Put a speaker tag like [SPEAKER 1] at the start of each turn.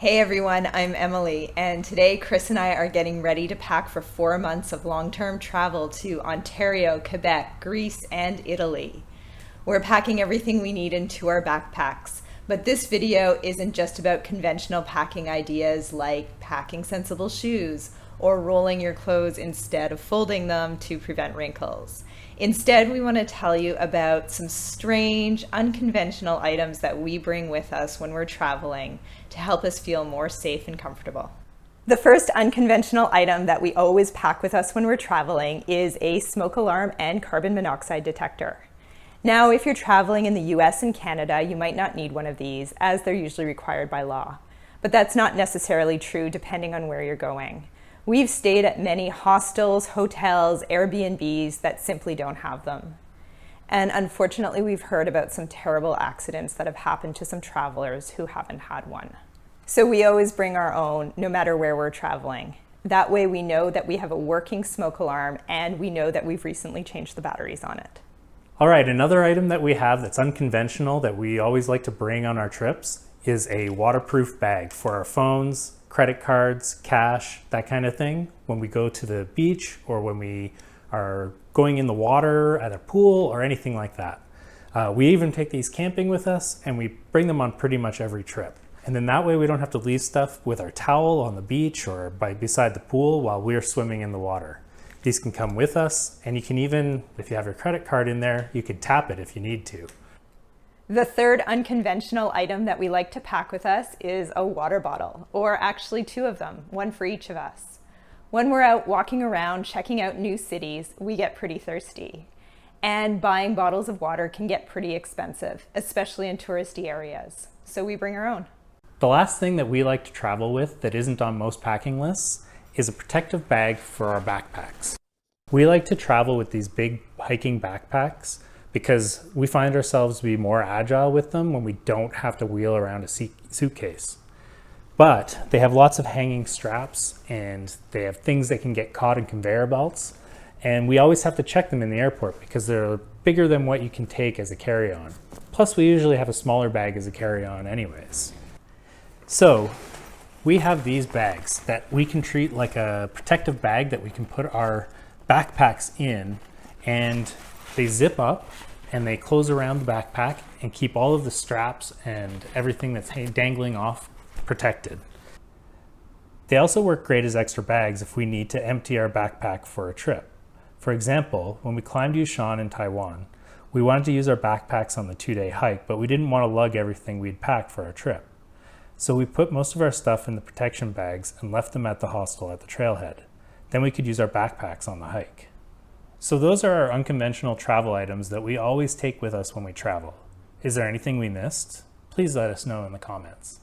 [SPEAKER 1] Hey everyone, I'm Emily, and today Chris and I are getting ready to pack for 4 months of long-term travel to Ontario, Quebec, Greece, and Italy. We're packing everything we need into our backpacks, but this video isn't just about conventional packing ideas like packing sensible shoes or rolling your clothes instead of folding them to prevent wrinkles. Instead, we want to tell you about some strange, unconventional items that we bring with us when we're traveling to help us feel more safe and comfortable. The first unconventional item that we always pack with us when we're traveling is a smoke alarm and carbon monoxide detector. Now, if you're traveling in the US and Canada, you might not need one of these, as they're usually required by law. But that's not necessarily true depending on where you're going. We've stayed at many hostels, hotels, Airbnbs that simply don't have them. And unfortunately, we've heard about some terrible accidents that have happened to some travelers who haven't had one. So we always bring our own, no matter where we're traveling. That way we know that we have a working smoke alarm and we know that we've recently changed the batteries on it.
[SPEAKER 2] All right, another item that we have that's unconventional that we always like to bring on our trips is a waterproof bag for our phones, credit cards, cash, that kind of thing. When we go to the beach or when we are going in the water at a pool or anything like that. We even take these camping with us and we bring them on pretty much every trip. And then that way we don't have to leave stuff with our towel on the beach or beside the pool while we're swimming in the water. These can come with us, and you can even, if you have your credit card in there, you can tap it if you need to.
[SPEAKER 1] The third unconventional item that we like to pack with us is a water bottle, or actually two of them, one for each of us. When we're out walking around, checking out new cities, we get pretty thirsty. And buying bottles of water can get pretty expensive, especially in touristy areas. So we bring our own.
[SPEAKER 2] The last thing that we like to travel with that isn't on most packing lists is a protective bag for our backpacks. We like to travel with these big hiking backpacks because we find ourselves to be more agile with them when we don't have to wheel around a suitcase. But they have lots of hanging straps and they have things that can get caught in conveyor belts. And we always have to check them in the airport because they're bigger than what you can take as a carry-on. Plus, we usually have a smaller bag as a carry-on anyways. So we have these bags that we can treat like a protective bag that we can put our backpacks in, and they zip up and they close around the backpack and keep all of the straps and everything that's dangling off protected. They also work great as extra bags if we need to empty our backpack for a trip. For example, when we climbed Yushan in Taiwan, we wanted to use our backpacks on the 2-day hike, but we didn't want to lug everything we'd packed for our trip. So we put most of our stuff in the protection bags and left them at the hostel at the trailhead. Then we could use our backpacks on the hike. So those are our unconventional travel items that we always take with us when we travel. Is there anything we missed? Please let us know in the comments.